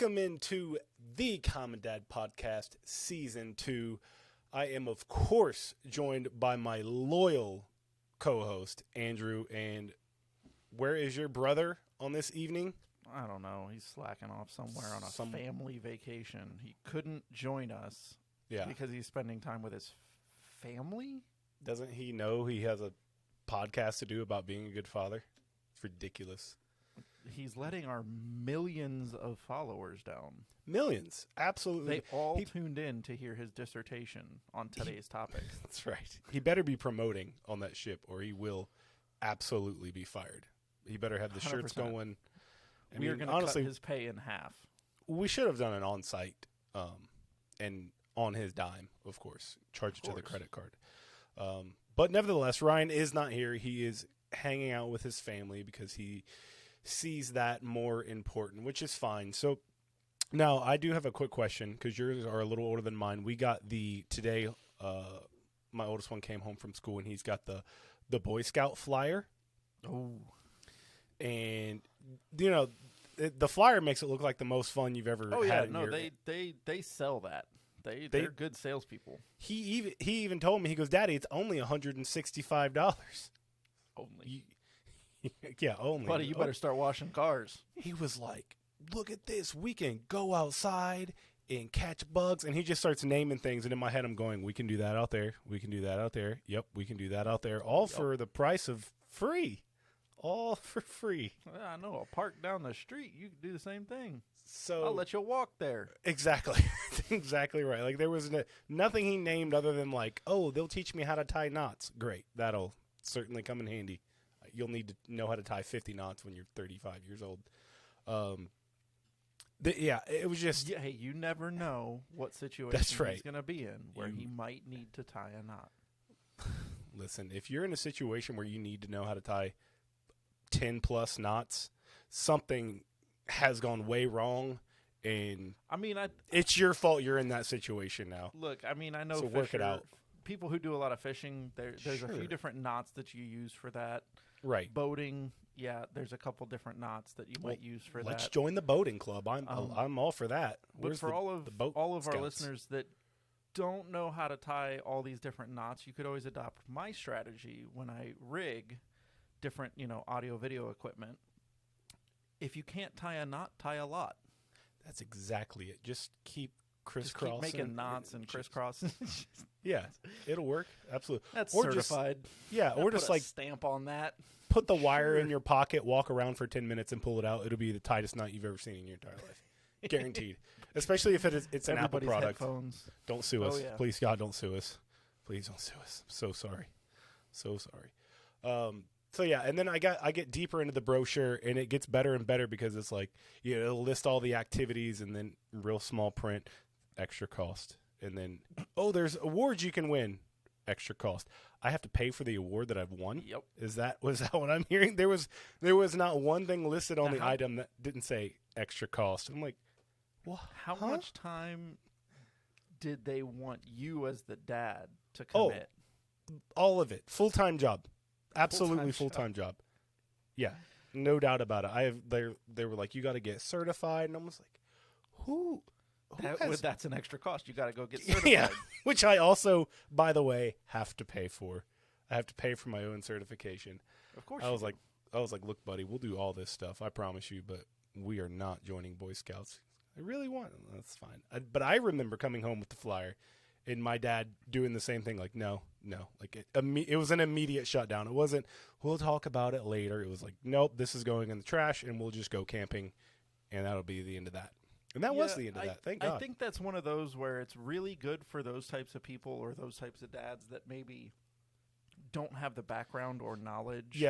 Welcome into the Common Dad Podcast, Season 2. I am, of course, joined by my loyal co-host, Andrew. And where is your brother on this evening? I don't know. He's slacking off somewhere on a family vacation. He couldn't join us because he's spending time with his family. Doesn't he know he has a podcast to do about being a good father? It's ridiculous. He's letting our millions of followers down. Millions. Absolutely. They all tuned in to hear his dissertation on today's topic. That's right. He better be promoting on that ship or he will absolutely be fired. He better have the 100%. Shirts going. We are going to cut his pay in half. We should have done an on-site and on his dime, of course. Charge it to the credit card. But nevertheless, Ryan is not here. He is hanging out with his family because he sees that more important, which is fine. So now I do have a quick question because yours are a little older than mine. We got today, my oldest one came home from school and he's got the Boy Scout flyer. Oh. And, you know, the flyer makes it look like the most fun you've ever had. No, they sell that. They're good salespeople. He even told me, he goes, Daddy, it's only $165. Only. Yeah, only. Buddy, you better start washing cars. He was like, look at this. We can go outside and catch bugs. And he just starts naming things. And in my head, I'm going, we can do that out there. We can do that out there. Yep, we can do that out there. All for the price of free. All for free. Well, I know. A park down the street, you can do the same thing. So I'll let you walk there. Exactly. Exactly right. Like there was nothing he named other than like, oh, they'll teach me how to tie knots. Great. That'll certainly come in handy. You'll need to know how to tie 50 knots when you're 35 years old. It was just... Yeah, hey, you never know what situation that's right. he's going to be in where he might need to tie a knot. Listen, if you're in a situation where you need to know how to tie 10-plus knots, something has gone way wrong, and it's your fault you're in that situation now. Look, I know so work it out. People who do a lot of fishing, there's a few different knots that you use for that. Right. Boating, there's a couple different knots that you might use for that. Let's join the boating club. I'm all for that. But for all of our listeners that don't know how to tie all these different knots, you could always adopt my strategy when I rig different, audio video equipment. If you can't tie a knot, tie a lot. That's exactly it. Just keep crisscrossing. Just keep making knots and crisscrossing. Yeah, it'll work. Absolutely. That's certified. Or just like stamp on that. Put the wire in your pocket, walk around for 10 minutes, and pull it out. It'll be the tightest knot you've ever seen in your entire life, guaranteed. Especially if it's an Apple product. Headphones. Don't sue us, yeah. Please, God, don't sue us. Please don't sue us. So sorry, so sorry. And then I get deeper into the brochure, and it gets better and better because it's like it'll list all the activities, and then real small print, extra cost. And then, there's awards you can win. Extra cost. I have to pay for the award that I've won. Yep. Was that what I'm hearing? There was not one thing listed on the item that didn't say extra cost. I'm like, what? How much time did they want you as the dad to commit? All of it. Full-time job. Absolutely full-time job. Yeah. No doubt about it. They were like, you got to get certified, and I was like, who? That's an extra cost. You got to go get certified. Yeah, which I also, by the way, have to pay for. I have to pay for my own certification. Of course. I was like, look, buddy, we'll do all this stuff. I promise you, but we are not joining Boy Scouts. I really want. That's fine. But I remember coming home with the flyer, and my dad doing the same thing. Like, no. Like it was an immediate shutdown. It wasn't. We'll talk about it later. It was like, nope, this is going in the trash, and we'll just go camping, and that'll be the end of that. And that was the end of that. Thank God. I think that's one of those where it's really good for those types of people or those types of dads that maybe don't have the background or knowledge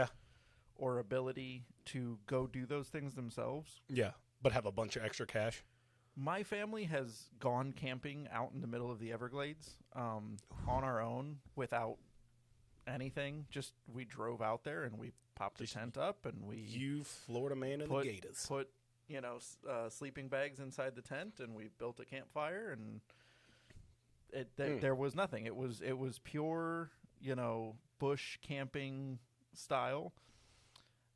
or ability to go do those things themselves. Yeah, but have a bunch of extra cash. My family has gone camping out in the middle of the Everglades on our own without anything. Just we drove out there and we popped a tent up and we... You Florida man in the Gators. Put sleeping bags inside the tent, and we built a campfire, and there was nothing. It was pure, bush camping style,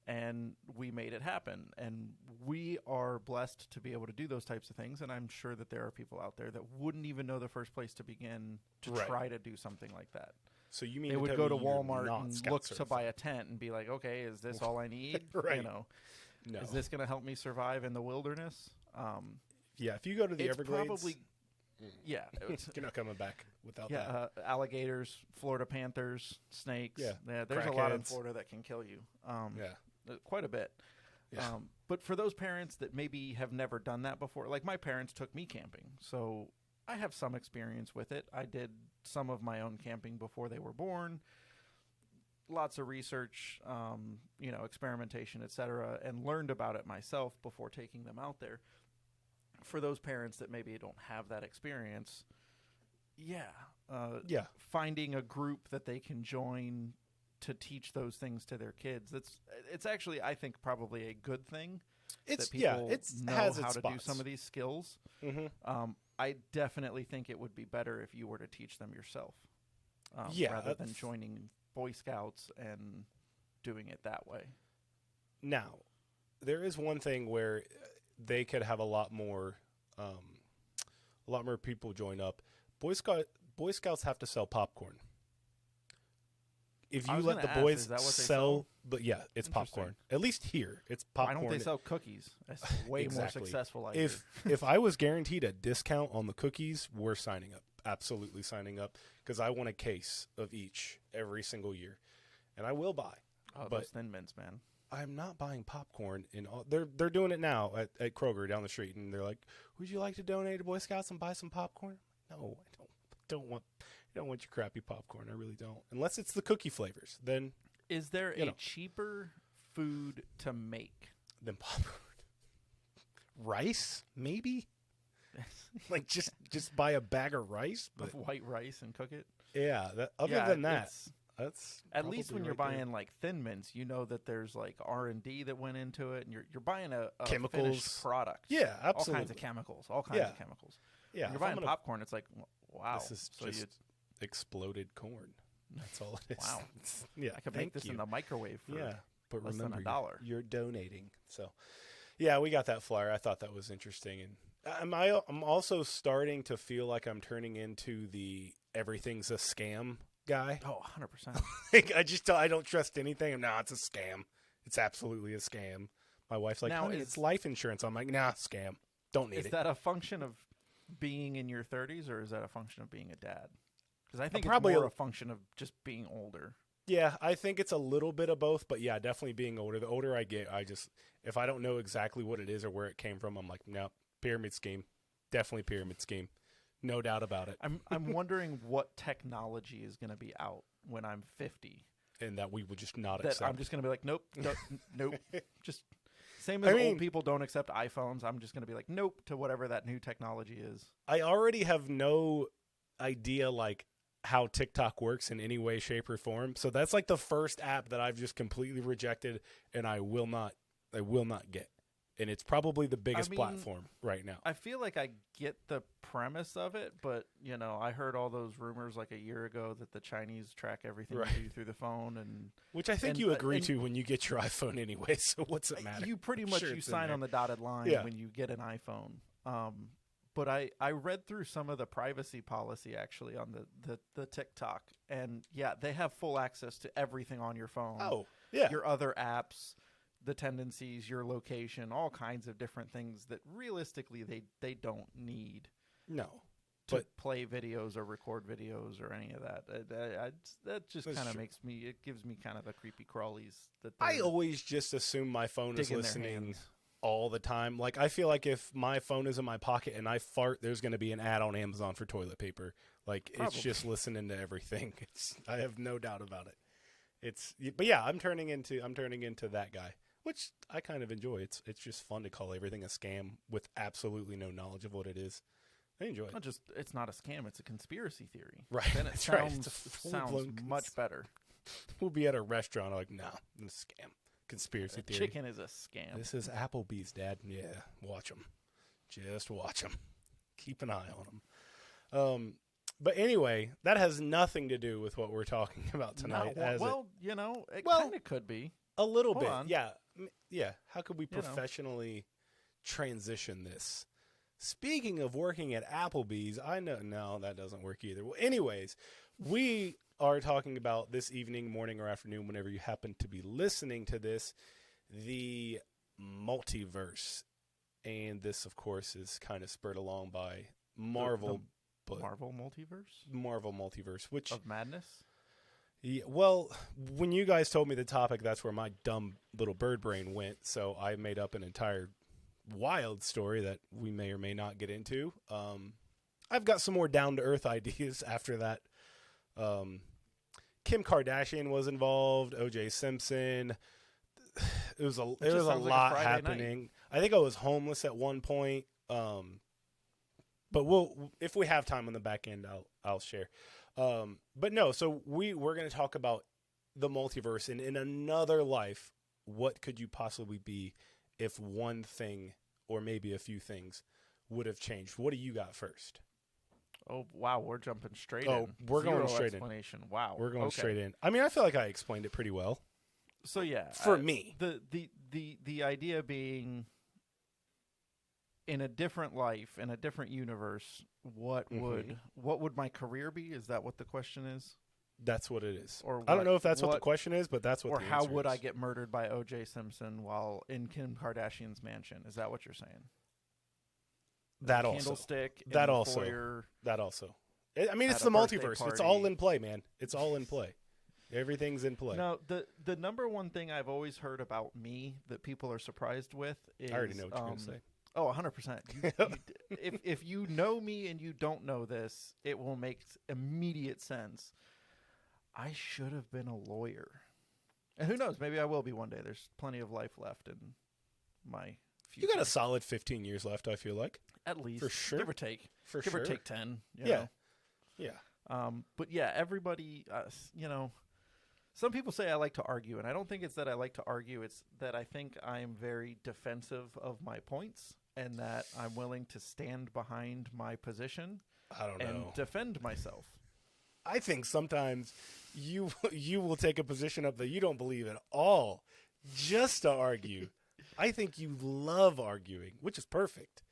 and we made it happen. And we are blessed to be able to do those types of things. And I'm sure that there are people out there that wouldn't even know the first place to begin to try to do something like that. So you mean they would go to Walmart and look to buy a tent and be like, okay, is this all I need? Right. You know, is this going to help me survive in the wilderness? Yeah, if you go to the Everglades, probably, yeah, you're not coming back without that. Alligators, Florida panthers, snakes. Yeah, there's a lot in Florida that can kill you. Quite a bit. Yeah. But for those parents that maybe have never done that before, like my parents took me camping, so I have some experience with it. I did some of my own camping before they were born. Lots of research, experimentation, etc., and learned about it myself before taking them out there. For those parents that maybe don't have that experience, finding a group that they can join to teach those things to their kids, it's actually, I think, probably a good thing. That people know how to do some of these skills. Mm-hmm. I definitely think it would be better if you were to teach them yourself, rather than joining Boy Scouts and doing it that way. Now, there is one thing where they could have a lot more people join up. Boy Scouts have to sell popcorn. If you let the boys sell, but yeah, it's popcorn. At least here, it's popcorn. Why don't they sell cookies? That's way more successful. If I was guaranteed a discount on the cookies, we're signing up. Absolutely signing up, because I want a case of each every single year, and I will buy. Oh, those Thin Mints, man! I'm not buying popcorn in all. They're doing it now at Kroger down the street, and they're like, "Would you like to donate to Boy Scouts and buy some popcorn?" No, I don't want. I don't want your crappy popcorn. I really don't. Unless it's the cookie flavors. Then is there a cheaper food to make than popcorn? Rice, maybe. Like just buy a bag of rice, of white rice and cook it. Yeah. Other than that, that's at least when you're buying like Thin Mints, you know that there's like R&D that went into it, and you're buying a chemicals finished product. Yeah, absolutely. All kinds of chemicals. Yeah. When you're buying popcorn, it's like, wow. This is just exploded corn. That's all it is. Wow. Yeah. I could make this in the microwave for but less remember, than $1. You're donating. So, yeah, we got that flyer. I thought that was interesting, and I'm also starting to feel like I'm turning into the everything's a scam guy. Oh, 100%. I don't trust anything. No, it's a scam. It's absolutely a scam. My wife's like, honey, it's life insurance. I'm like, nah, scam. Don't need it. Is that a function of being in your 30s, or is that a function of being a dad? Because I think it's probably more a function of just being older. Yeah, I think it's a little bit of both, but yeah, definitely being older. The older I get, if I don't know exactly what it is or where it came from, I'm like, no, pyramid scheme. Definitely pyramid scheme. No doubt about it. I'm wondering what technology is going to be out when I'm 50. And that we would just not accept. I'm just going to be like, nope. Just same as old people don't accept iPhones. I'm just going to be like, nope, to whatever that new technology is. I already have no idea, like, how TikTok works in any way, shape, or form. So that's like the first app that I've just completely rejected, and I will not get. And it's probably the biggest platform right now. I feel like I get the premise of it, but I heard all those rumors like a year ago that the Chinese track everything you do through the phone, and which I think you agree to when you get your iPhone anyway. So what's it matter? You pretty much you sign on the dotted line when you get an iPhone. But I read through some of the privacy policy actually on the TikTok, and they have full access to everything on your phone. Oh, yeah. Your other apps, the tendencies, your location, all kinds of different things that realistically they don't need. No. To play videos or record videos or any of that. That just kind of gives me kind of the creepy crawlies. I always just assume my phone is listening all the time. Like, I feel like if my phone is in my pocket and I fart, there's going to be an ad on Amazon for toilet paper. Like, It's just listening to everything. I have no doubt about it. But yeah, I'm turning into that guy, which I kind of enjoy. It's just fun to call everything a scam with absolutely no knowledge of what it is. I enjoy it. It's not a scam. It's a conspiracy theory. Right. Then it sounds much better. We'll be at a restaurant like, no, it's a scam. Conspiracy theory. Chicken is a scam. This is Applebee's, Dad. Yeah, watch them. Just watch them. Keep an eye on them. But anyway, that has nothing to do with what we're talking about tonight. It kind of could be. A little Hold bit, on. yeah. Yeah, how could we professionally transition this? Speaking of working at Applebee's, I know, no, that doesn't work either. Well, anyways, we are talking about this evening, morning, or afternoon, whenever you happen to be listening to this, the multiverse. And this, of course, is kind of spurred along by Marvel. Marvel Multiverse? Marvel Multiverse, which... Of madness? Yeah, well, when you guys told me the topic, that's where my dumb little bird brain went. So I made up an entire wild story that we may or may not get into. I've got some more down-to-earth ideas after that. Kim Kardashian was involved, O.J. Simpson. It was a lot happening. Night. I think I was homeless at one point. But if we have time on the back end, I'll share. But no, so we're going to talk about the multiverse, and in another life, what could you possibly be if one thing or maybe a few things would have changed? What do you got first? Oh, wow, we're jumping straight in. Oh, we're going straight explanation. Wow. We're going straight in. I mean, I feel like I explained it pretty well. So yeah, for me. The idea being in a different life, in a different universe, what would my career be? Is that what the question is? That's what it is. Or I don't know if that's what the question is, but that's what. Or the how would is. I get murdered by O.J. Simpson while in Kim Kardashian's mansion? Is that what you're saying? That also. Candlestick. That also. Foyer, that also. I mean, it's the multiverse. Party. It's all in play, man. It's all in play. Everything's in play. No, the number one thing I've always heard about me that people are surprised with is... I already know what you're going to say. Oh, 100%. If you know me and you don't know this, it will make immediate sense. I should have been a lawyer. And who knows? Maybe I will be one day. There's plenty of life left in my future. You got a solid 15 years left, I feel like. At least. For sure. Give or take. Give or take 10. You yeah. know? Yeah. But yeah, everybody, some people say I like to argue, and I don't think it's that I like to argue. It's that I think I'm very defensive of my points and that I'm willing to stand behind my position and defend myself. I think sometimes you will take a position up that you don't believe at all just to argue. I think you love arguing, which is perfect.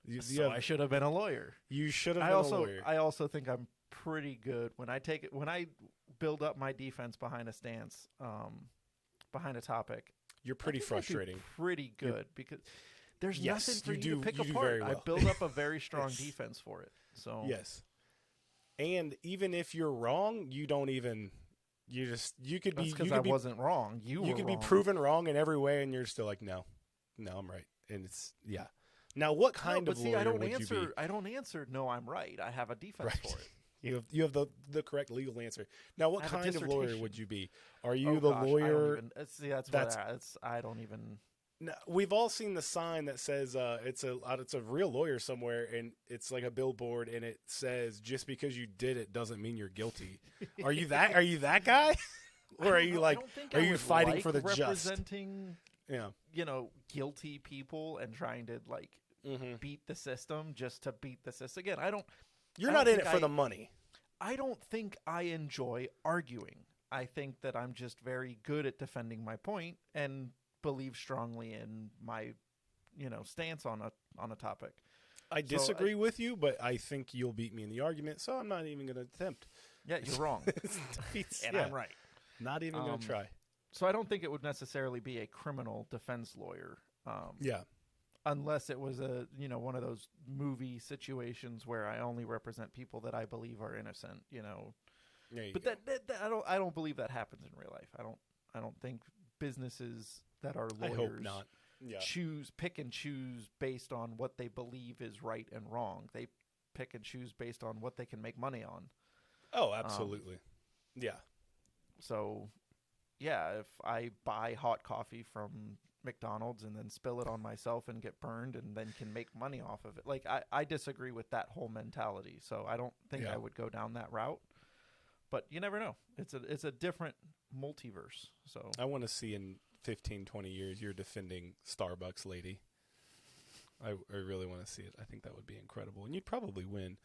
I should have been a lawyer. You should have been a lawyer. I also think I'm pretty good when I build up my defense behind a stance, behind a topic. You're pretty frustrating. Pretty good because there's nothing for you to pick apart. Very well. I build up a very strong defense for it. So yes, and even if you're wrong, you don't even. You could be. Because I wasn't wrong. You could be proven wrong in every way, and you're still like, no, I'm right, and it's yeah. Now, what kind of lawyer would you be? I don't answer. No, I'm right. I have a defense for it. You have the correct legal answer. Now, what kind of lawyer would you be? Are you the lawyer? I don't even. No, we've all seen the sign that says it's a real lawyer somewhere, and it's like a billboard, and it says just because you did it doesn't mean you're guilty. Are you that? Are you that guy? Or are you fighting for the just? Representing, guilty people and trying to beat the system just to beat the system. Again, I don't. You're not in it for the money. I don't think I enjoy arguing. I think that I'm just very good at defending my point and believe strongly in my, stance on a topic. I disagree with you, but I think you'll beat me in the argument, so I'm not even going to attempt. Yeah, you're wrong. I'm right. Not even going to try. So I don't think it would necessarily be a criminal defense lawyer. Unless it was one of those movie situations where I only represent people that I believe are innocent, But that I don't believe that happens in real life. I don't think businesses that are lawyers I hope not. Yeah. pick and choose based on what they believe is right and wrong. They pick and choose based on what they can make money on. Oh, absolutely. Yeah. So, yeah, if I buy hot coffee from McDonald's and then spill it on myself and get burned and then can make money off of it. I disagree with that whole mentality. So I don't think I would go down that route. But you never know. It's a different multiverse. So I want to see in 15, 20 years you're defending Starbucks lady. I really want to see it. I think that would be incredible. And you'd probably win.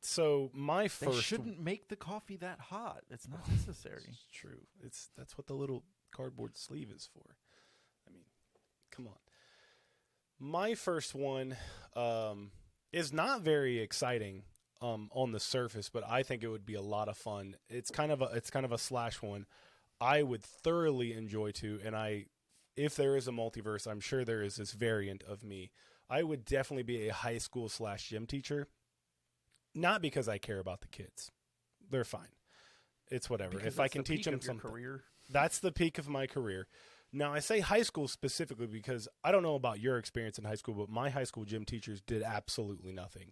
So my first... They shouldn't make the coffee that hot. It's not necessary. It's true. That's what the little cardboard sleeve is for. I mean, come on. My first one is not very exciting on the surface, but I think it would be a lot of fun. It's kind of a slash one. I would thoroughly enjoy too, and if there is a multiverse, I'm sure there is this variant of me. I would definitely be a high school / gym teacher. Not because I care about the kids. They're fine. It's whatever. Because if I can teach them something. Career. That's the peak of my career. Now, I say high school specifically because I don't know about your experience in high school, but my high school gym teachers did absolutely nothing.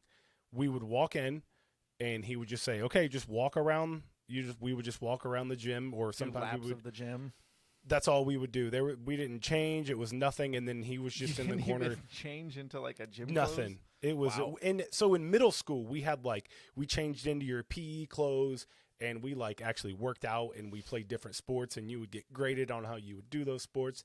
We would walk in, and he would just say, "Okay, just walk around." We would just walk around the gym, or sometimes we would of the gym. That's all we would do. We didn't change. It was nothing, and then he was just in the corner. Change into like a gym. Nothing. Clothes? It was, wow. And so in middle school we had we changed into your PE clothes, and we actually worked out, and we played different sports, and you would get graded on how you would do those sports.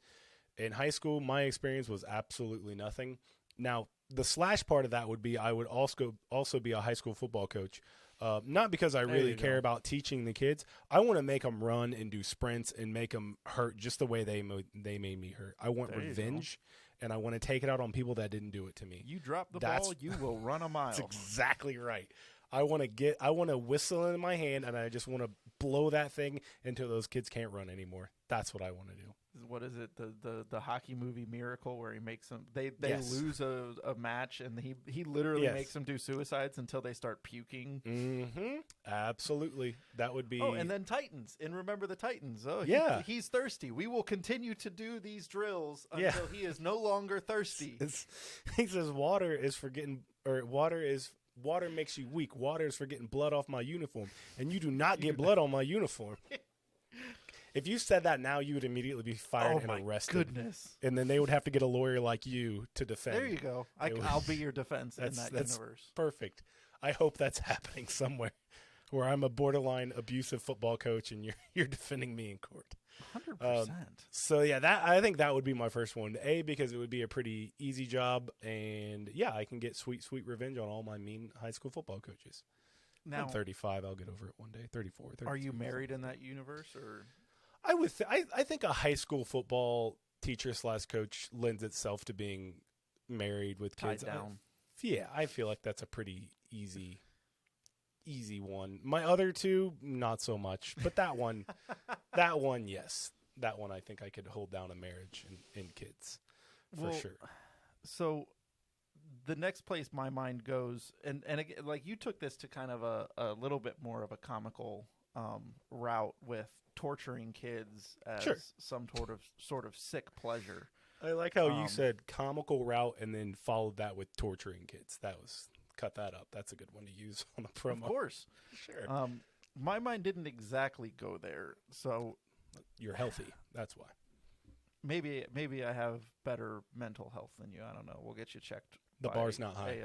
In high school, my experience was absolutely nothing. Now the slash part of that would be I would also be a high school football coach. Not because I really care about teaching the kids. I want to make them run and do sprints and make them hurt just the way they made me hurt. I want revenge, and I want to take it out on people that didn't do it to me. You drop the ball, you will run a mile. That's exactly right. I want to whistle in my hand, and I just want to blow that thing until those kids can't run anymore. That's what I want to do. What is it? The hockey movie Miracle, where he makes them they lose a match, and he literally makes them do suicides until they start puking. Mm-hmm. Absolutely. That would be. Oh, and then Titans. And remember the Titans. Oh, he's thirsty. We will continue to do these drills until he is no longer thirsty. He says water makes you weak. Water is for getting blood off my uniform, and you do not get blood on my uniform. If you said that now, you would immediately be fired and arrested. Oh, my goodness. And then they would have to get a lawyer like you to defend. There you go. I'll be your defense in that universe. Perfect. I hope that's happening somewhere where I'm a borderline abusive football coach and you're defending me in court. 100%. So, yeah, I think that would be my first one. Because it would be a pretty easy job. And, yeah, I can get sweet, sweet revenge on all my mean high school football coaches. Now, I'm 35. I'll get over it one day. 34. 32, are you married in that universe, or... I think a high school football teacher / coach lends itself to being married with kids. Tied down. I feel like that's a pretty easy one. My other two, not so much, but that one, yes, that one I think I could hold down a marriage and kids for sure. So the next place my mind goes, and again, like you took this to kind of a little bit more of a comical route with torturing kids as some sort of sick pleasure. I like how you said comical route and then followed that with torturing kids. Cut that up. That's a good one to use on a promo. Of course. Sure. My mind didn't exactly go there. So you're healthy. That's why. Maybe I have better mental health than you. I don't know. We'll get you checked. The bar's not high.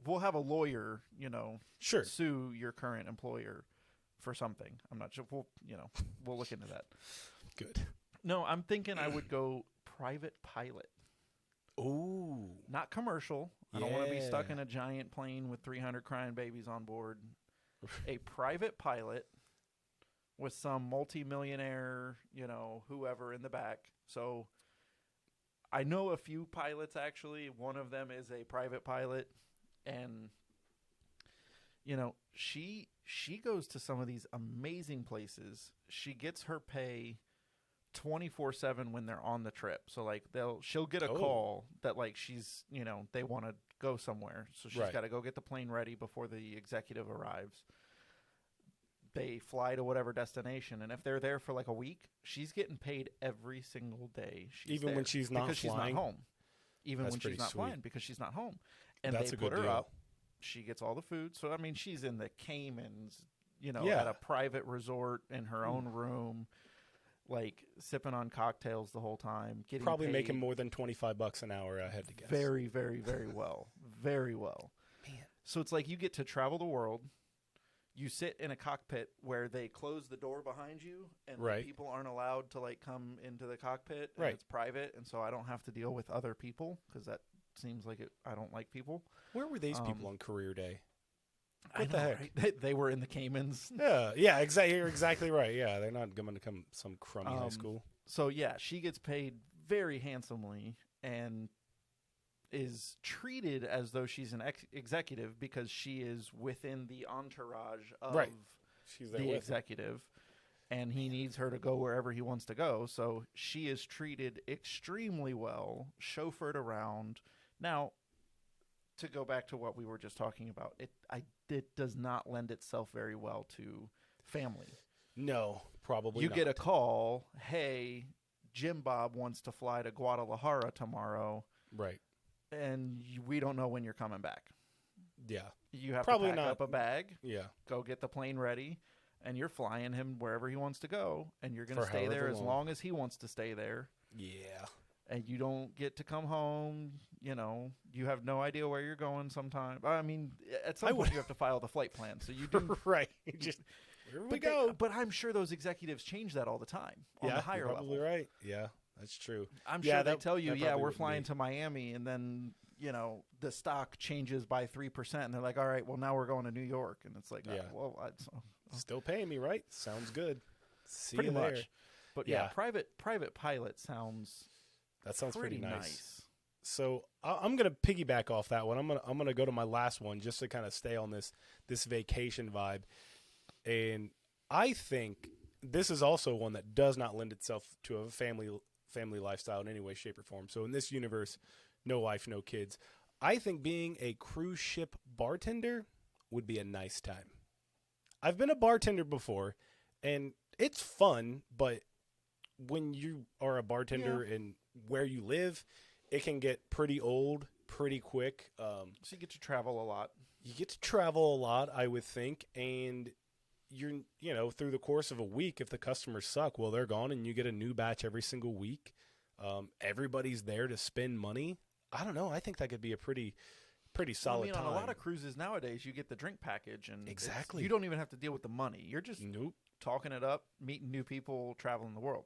We'll have a lawyer, sue your current employer for something. I'm not sure. We'll look into that. Good. No, I'm thinking I would go private pilot. Ooh. Not commercial. I don't want to be stuck in a giant plane with 300 crying babies on board. A private pilot with some multimillionaire, whoever in the back. So I know a few pilots, actually. One of them is a private pilot. And, she goes to some of these amazing places. She gets her pay 24/7 when they're on the trip. So she'll get a call that she's, they want to go somewhere. So she's got to go get the plane ready before the executive arrives. They fly to whatever destination, and if they're there for a week, she's getting paid every single day. Even when she's not flying? She's not home. Even when she's not flying, because she's not home. And that's they a put good her deal. up. She gets all the food. So, I mean, she's in the Caymans, at a private resort in her own room, sipping on cocktails the whole time. Probably paid making more than $25 an hour, I had to guess. Very, very, very well. Very well. Man. So it's you get to travel the world. You sit in a cockpit where they close the door behind you, and people aren't allowed to come into the cockpit. And it's private, and so I don't have to deal with other people because that seems like it. I don't like people. Where were these people on career day? What the heck? Right? They were in the Caymans. Yeah, exactly. You're exactly right. Yeah, they're not going to come some crummy high school. So yeah, she gets paid very handsomely and is treated as though she's an executive because she is within the entourage of She's there the with executive, and he needs her to go wherever he wants to go. So she is treated extremely well, chauffeured around. Now, to go back to what we were just talking about, it does not lend itself very well to family. No, probably you not. get a call, hey, Jim Bob wants to fly to Guadalajara tomorrow. Right. And we don't know when you're coming back. Yeah. You have probably to pack not. up a bag. Yeah. Go get the plane ready, and you're flying him wherever he wants to go, and you're going to stay there as long as he wants to stay there. Yeah. And you don't get to come home. You know, you have no idea where you're going sometimes. I mean, at some point you have to file the flight plan. So you do. Right. Just, here we go. But I'm sure those executives change that all the time on the higher you're probably level. Right. Yeah, that's true. I'm sure they tell you, we're flying to Miami, and then, you know, the stock changes by 3%, and they're like, all right, well, now we're going to New York. And it's like, still paying me, right? Sounds good. See pretty you much. there. But yeah, private pilot sounds pretty nice. So I'm gonna piggyback off that one. I'm gonna go to my last one just to kind of stay on this vacation vibe, and I think this is also one that does not lend itself to a family lifestyle in any way, shape, or form. So in this universe, no wife, no kids. I think being a cruise ship bartender would be a nice time. I've been a bartender before, and it's fun, but when you are a bartender and where you live, it can get pretty old pretty quick. So you get to travel a lot. You get to travel a lot, I would think, and through the course of a week, if the customers suck, well, they're gone, and you get a new batch every single week. Everybody's there to spend money. I don't know. I think that could be a pretty solid time. On a lot of cruises nowadays, you get the drink package, and exactly, you don't even have to deal with the money. You're just talking it up, meeting new people, traveling the world.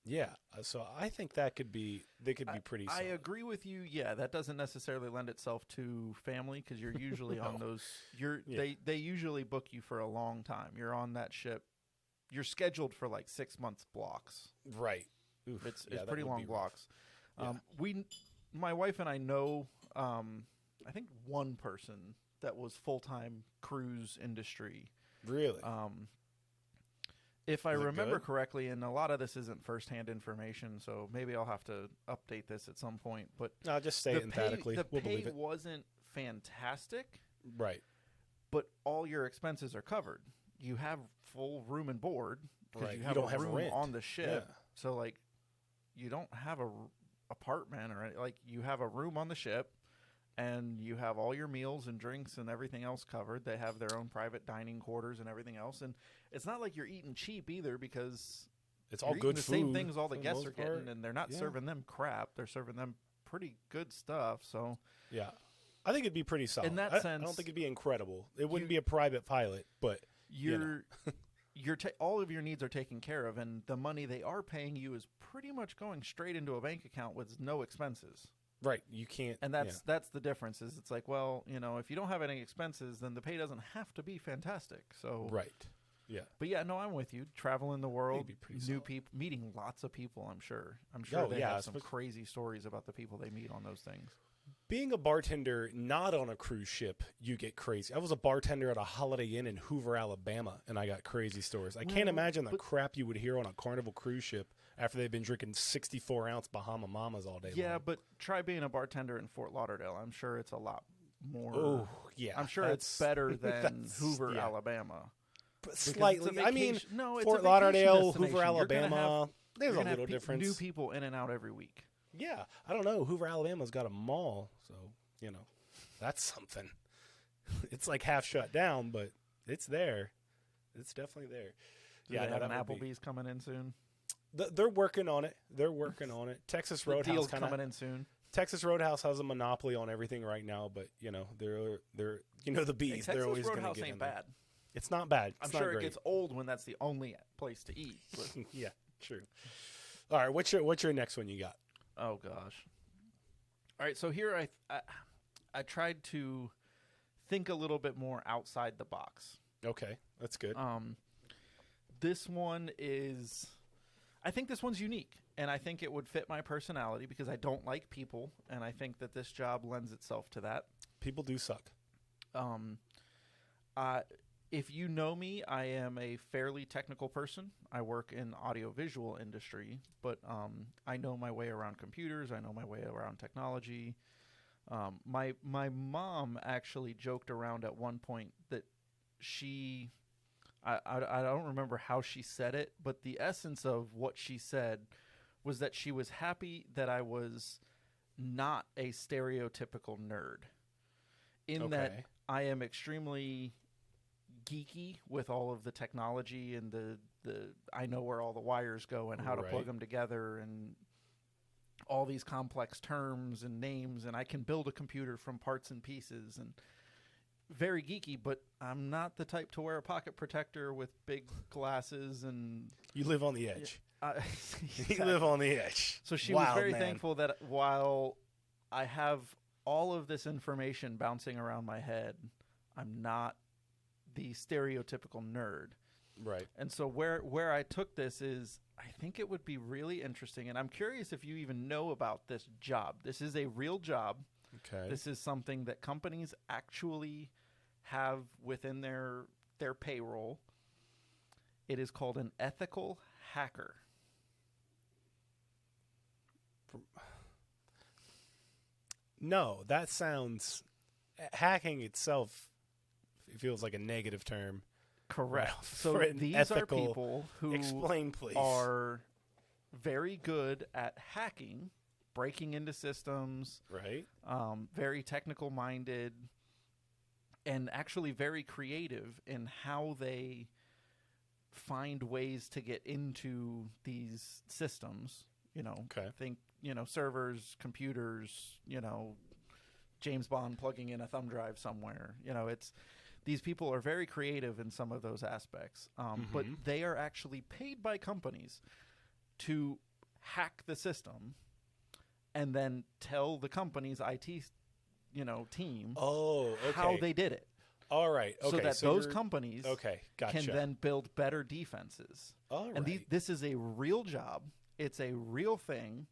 Yeah, so I think that could be pretty solid. I agree with you. Yeah, that doesn't necessarily lend itself to family because you're usually on those. They usually book you for a long time. You're on that ship. You're scheduled for like 6 months blocks. Right. Oof, it's pretty long blocks. My wife and I know, I think one person that was full-time cruise industry. Really? If I remember correctly, and a lot of this isn't firsthand information, so maybe I'll have to update this at some point. But I'll just say it emphatically. The pay wasn't fantastic. Right. But all your expenses are covered. You have full room and board because you don't have room rent on the ship. Yeah. So, like, you don't have a apartment or like you have a room on the ship. And you have all your meals and drinks and everything else covered. They have their own private dining quarters and everything else. And it's not like you're eating cheap either because it's all good the food. Same things all the guests are getting, and they're not serving them crap. They're serving them pretty good stuff. So yeah, I think it'd be pretty solid. In that sense, I don't think it'd be incredible. It wouldn't be a private pilot, but all of your needs are taken care of, and the money they are paying you is pretty much going straight into a bank account with no expenses. Right, you can't, and that's the difference. Is it's like, well, if you don't have any expenses, then the pay doesn't have to be fantastic. So right, yeah. But yeah, no, I'm with you. Traveling the world, new people, meeting lots of people. I'm sure they have some crazy stories about the people they meet on those things. Being a bartender not on a cruise ship, you get crazy. I was a bartender at a Holiday Inn in Hoover, Alabama, and I got crazy stories. I can't imagine the crap you would hear on a Carnival cruise ship after they've been drinking 64-ounce Bahama Mamas all day long. Yeah, but try being a bartender in Fort Lauderdale. I'm sure it's a lot more. Oh, yeah. I'm sure it's better than Hoover, Alabama. But slightly. Fort Lauderdale, Hoover, Alabama, there's a little difference. New people in and out every week. Yeah, I don't know. Hoover, Alabama's got a mall, so, that's something. It's like half shut down, but it's there. It's definitely there. Do they have an Applebee's coming in soon? They're working on it. Texas Roadhouse coming in soon. Texas Roadhouse has a monopoly on everything right now, but they're the bees. Hey, they're always going to get ain't in bad. It's not bad. I'm sure it gets old when that's the only place to eat. Yeah, true. All right, what's your next one you got? Oh gosh. All right, so here I tried to think a little bit more outside the box. Okay, that's good. This one is, I think this one's unique, and I think it would fit my personality because I don't like people, and I think that this job lends itself to that. People do suck. If you know me, I am a fairly technical person. I work in audiovisual industry, but I know my way around computers. I know my way around technology. My mom actually joked around at one point that she, I don't remember how she said it, but the essence of what she said was that she was happy that I was not a stereotypical nerd. In that I am extremely geeky with all of the technology and the I know where all the wires go and how to plug them together and all these complex terms and names, and I can build a computer from parts and pieces, and very geeky, but I'm not the type to wear a pocket protector with big glasses. And you live on the edge. Exactly. You live on the edge. So she was very thankful that while I have all of this information bouncing around my head, I'm not the stereotypical nerd. Right. And so where I took this is, I think it would be really interesting, and I'm curious if you even know about this job. This is a real job. Okay. This is something that companies actually have within their payroll. It is called an ethical hacker. No, that sounds... Hacking itself feels like a negative term. Correct. Well, so these are people who explain, please. Are very good at hacking, breaking into systems, right? Very technical minded, and actually very creative in how they find ways to get into these systems. Think, servers, computers, James Bond plugging in a thumb drive somewhere. These people are very creative in some of those aspects, but they are actually paid by companies to hack the system and then tell the company's IT, team how they did it. All right. Okay. So that those companies gotcha. can then build better defenses. All right. And this is a real job. It's a real thing.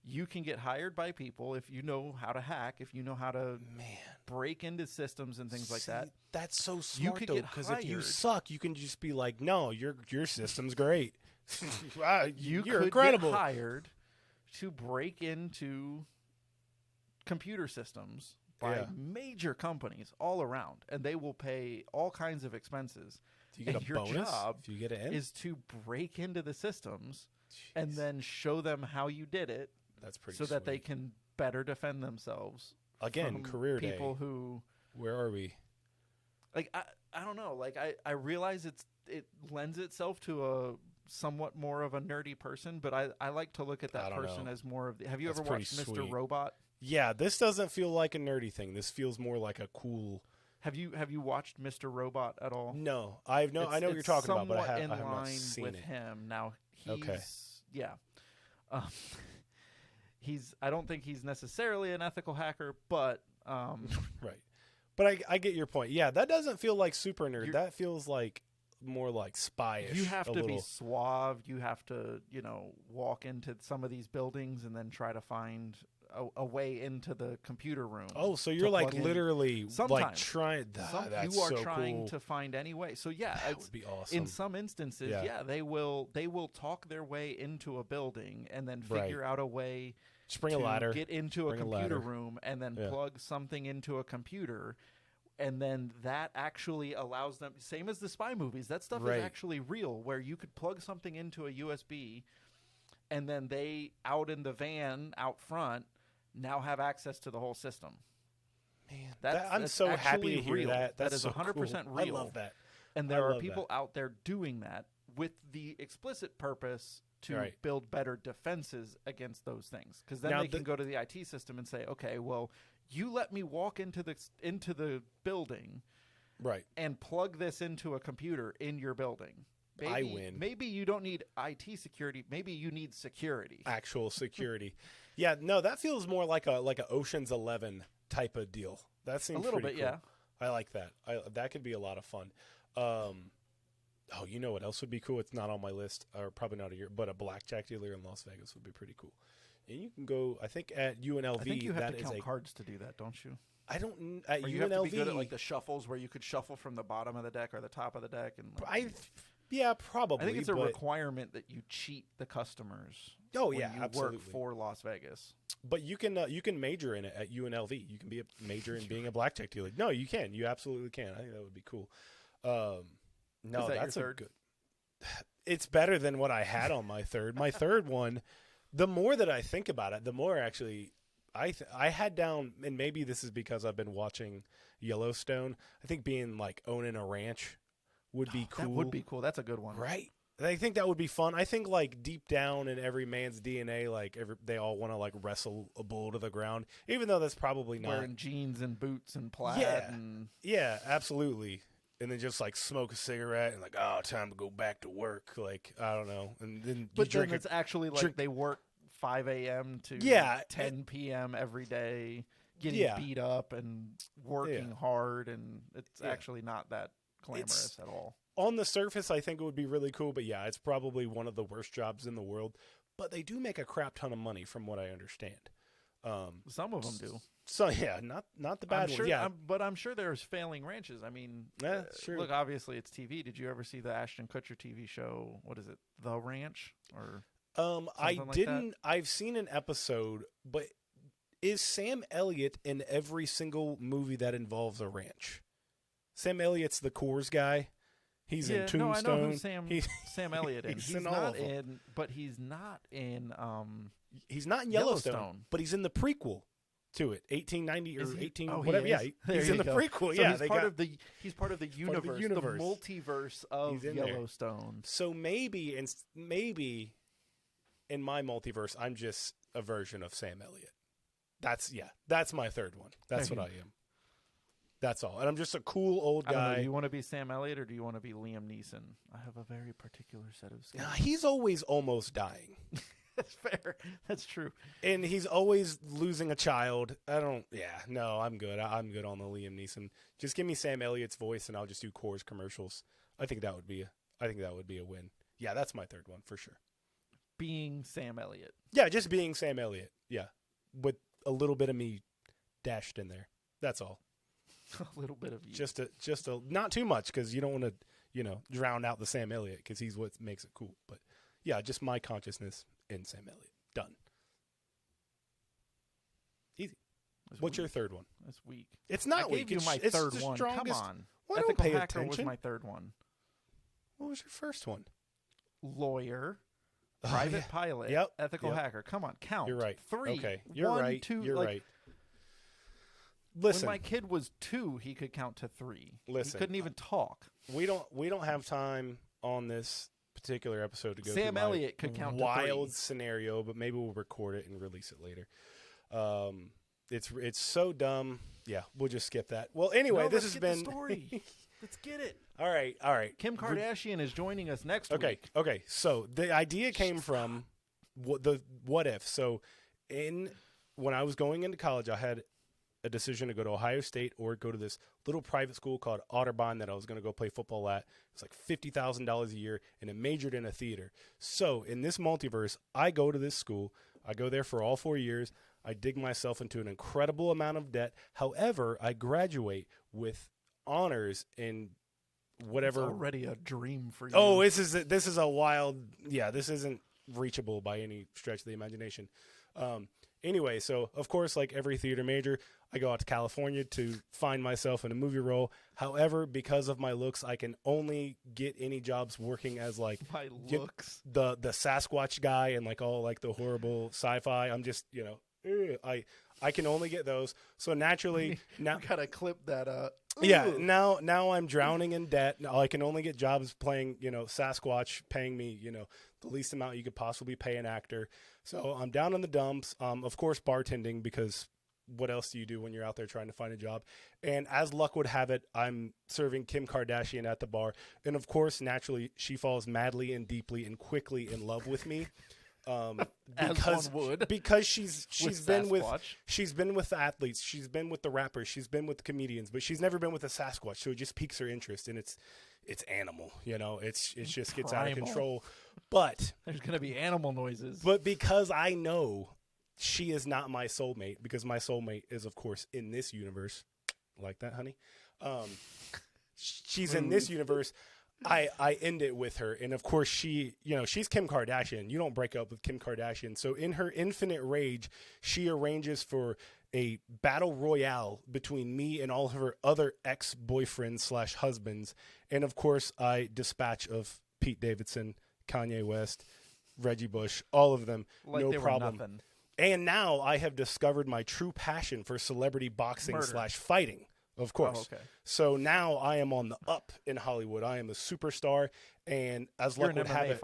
You can get hired by people if you know how to hack, if you know how to break into systems and things like that. That's so smart, though, because if you hired. suck, you can just be like, no, your system's great. You're could incredible. Get hired to break into computer systems by major companies all around, and they will pay all kinds of expenses. Do you get a bonus? Your job if you get in? is to break into the systems and then show them how you did it. That's pretty so sweet. that they can better defend themselves. Again, career day. People who... Where are we? Like, I don't know. Like, I realize it lends itself to a somewhat more of a nerdy person, but I like to look at that person as more of the... Have you ever watched Mr. Robot? Yeah, this doesn't feel like a nerdy thing. This feels more like a cool... Have you watched Mr. Robot at all? No. I know what you're talking about, but I have not seen it. With him. Now, he's... Yeah. I don't think he's necessarily an ethical hacker, but right. But I get your point. Yeah, that doesn't feel like super nerd. That feels like more like spy-ish. You have to be suave. You have to, walk into some of these buildings and then try to find a way into the computer room. Oh, so you're like literally like trying. You are trying to find any way. So yeah, that would be awesome. In some instances, they will talk their way into a building and then figure out a way. Spring a ladder. Get into a computer room and then plug something into a computer, and then that actually allows them. Same as the spy movies. That stuff is actually real, where you could plug something into a USB, and then they out in the van out front now have access to the whole system. Man, that's so happy to hear real. that. That is so 100% cool. real. I love that. And there are people out there doing that with the explicit purpose to build better defenses against those things, because then they can go to the IT system and say, okay, well, you let me walk into the building, and plug this into a computer in your building. I win. Maybe you don't need IT security. Maybe you need security. Actual security. Yeah, no, that feels more like a Ocean's 11 type of deal. That seems a little pretty bit, cool. I like that. That could be a lot of fun. Oh, you know what else would be cool? It's not on my list, or probably not but a blackjack dealer in Las Vegas would be pretty cool. And you can go, I think, at UNLV. I think you have to count cards to do that, don't you? I don't. At or you UNLV, have to be good at like the shuffles where you could shuffle from the bottom of the deck or the top of the deck. And like, yeah, probably. I think it's a requirement that you cheat the customers. Oh yeah, you absolutely. Work for Las Vegas. But you can major in it at UNLV. You can be a major in being a blackjack dealer. No, you can. You absolutely can. I think that would be cool. No, that's a good. It's better than what I had on my third. My third one, the more that I think about it, the more actually I had down, and maybe this is because I've been watching Yellowstone. I think being like owning a ranch would be cool. That would be cool. That's a good one. Right. I think that would be fun. I think like deep down in every man's DNA, like they all want to like wrestle a bull to the ground, even though that's probably not. Wearing jeans and boots and plaid. Yeah, absolutely. And then just like smoke a cigarette and like, oh, time to go back to work. Like, I don't know. And then it's actually like they work 5 a.m. to 10 p.m. every day, getting beat up and working hard, and it's actually not that glamorous at all. On the surface, I think it would be really cool, but yeah, it's probably one of the worst jobs in the world. But they do make a crap ton of money, from what I understand. Some of them do. So yeah, not the bad ones. Yeah, but I'm sure there's failing ranches. I mean, sure. Look, obviously it's TV. Did you ever see the Ashton Kutcher TV show? What is it, The Ranch? Or I didn't. I've seen an episode, but is Sam Elliott in every single movie that involves a ranch? Sam Elliott's the Coors guy. He's in Tombstone. No, I know who Sam Elliott is. He's not in, but he's not in. He's not in Yellowstone, but he's in the prequel to it, 1890 or 18 whatever. Yeah, he's in the prequel. So yeah, he's part of the universe, the multiverse of Yellowstone. So maybe in my multiverse, I'm just a version of Sam Elliott. That's my third one. That's what I am. That's all. And I'm just a cool old guy. I don't know, do you want to be Sam Elliott or do you want to be Liam Neeson? I have a very particular set of skills. He's always almost dying. That's fair. That's true. And he's always losing a child. I'm good. I'm good on the Liam Neeson. Just give me Sam Elliott's voice and I'll just do Coors commercials. I think that would be a win. Yeah, that's my third one for sure. Being Sam Elliott. Yeah, just being Sam Elliott. Yeah. With a little bit of me dashed in there. That's all. A little bit of you. Just a not too much, because you don't want to, drown out the Sam Elliott, because he's what makes it cool. But yeah, just my consciousness in Sam Elliott. Done. Easy. What's your third one? That's weak. It's not weak. I gave you my third one. Come on. Well, Ethical don't pay Hacker attention. was my third one. What was your first one? Lawyer. Private pilot. Yep. Ethical hacker. Come on, count. You're right. 3. Okay. You're 1, right. 2. You're right. Listen. When my kid was 2, he could count to 3. Listen. He couldn't even talk. We don't have time on this particular episode to go Sam through Elliott could count to 3. Wild scenario, but maybe we'll record it and release it later. It's so dumb. Yeah, we'll just skip that. Well, anyway, this has been the story. Let's get it. All right. Kim Kardashian is joining us next week. Okay. So the idea came from what if. So when I was going into college, I had a decision to go to Ohio State or go to this little private school called Otterbein that I was going to go play football at. It's like $50,000 a year, and it majored in a theater. So in this multiverse, I go to this school. I go there for all 4 years. I dig myself into an incredible amount of debt. However, I graduate with honors in whatever. It's already a dream for you. Oh, this is a wild. Yeah, this isn't reachable by any stretch of the imagination. Anyway, so of course, like every theater major, I go out to California to find myself in a movie role. However, because of my looks, I can only get any jobs working as like my looks, the Sasquatch guy and like all like the horrible sci-fi. I'm just I can only get those. So naturally, now gotta clip that up. Yeah, now I'm drowning in debt. Now I can only get jobs playing, Sasquatch, paying me, the least amount you could possibly pay an actor. So I'm down in the dumps. Of course, bartending, because what else do you do when you're out there trying to find a job? And as luck would have it, I'm serving Kim Kardashian at the bar. And of course, naturally, she falls madly and deeply and quickly in love with me. As one would. Because she's been Sasquatch. she's been with the athletes, she's been with the rappers, she's been with the comedians, but she's never been with a Sasquatch. So it just piques her interest, and it's animal, it just gets out of control. But there's gonna be animal noises. But because I know she is not my soulmate, because my soulmate is of course in this universe, like that, honey. She's in this universe. I end it with her, and of course she's Kim Kardashian. You don't break up with Kim Kardashian. So in her infinite rage, she arranges for a battle royale between me and all of her other ex-boyfriends / husbands. And of course I dispatch of Pete Davidson, Kanye West, Reggie Bush, all of them, like no they problem. Were nothing. And now I have discovered my true passion for celebrity boxing / fighting. Of course. Oh, okay. So now I am on the up in Hollywood. I am a superstar, and as luck would have it,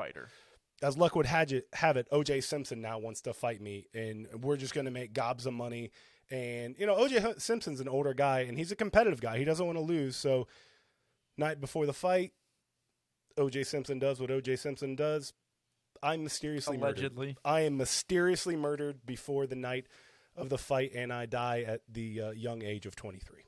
as luck would have it, O.J. Simpson now wants to fight me, and we're just going to make gobs of money. And O.J. Simpson's an older guy, and he's a competitive guy. He doesn't want to lose. So night before the fight, O.J. Simpson does what O.J. Simpson does. I'm mysteriously allegedly murdered. I am mysteriously murdered before the night of the fight, and I die at the young age of 23.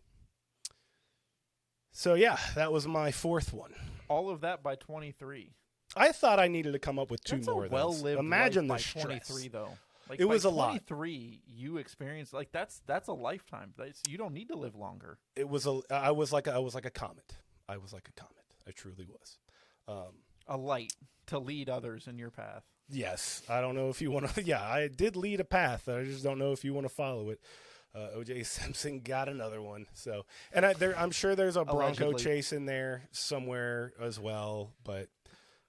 So, yeah, that was my fourth one. All of that by 23. I thought I needed to come up with two more of those. Well-lived Imagine life the by stress. 23, though. Like, it was a lot. 23, you experienced that's a lifetime. You don't need to live longer. It was I was like a comet. I was like a comet. I truly was. A light to lead others in your path. Yes, I don't know if you want to. Yeah, I did lead a path. I just don't know if you want to follow it. O.J. Simpson got another one. So, and I'm sure there's a Bronco chase in there somewhere as well. But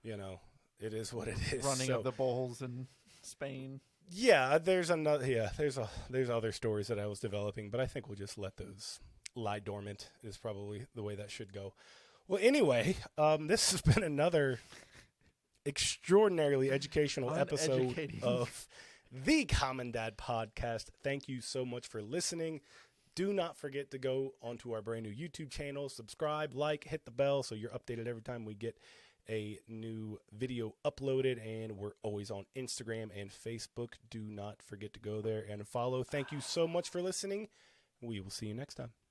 it is what it is. Running of the bulls in Spain. Yeah, there's another. Yeah, there's other stories that I was developing, but I think we'll just let those lie dormant. Is probably the way that should go. Well, anyway, this has been another extraordinarily educational episode of the Common Dad Podcast. Thank you so much for listening. Do not forget to go onto our brand new YouTube channel, subscribe, like, hit the bell so you're updated every time we get a new video uploaded. And we're always on Instagram and Facebook. Do not forget to go there and follow. Thank you so much for listening. We will see you next time.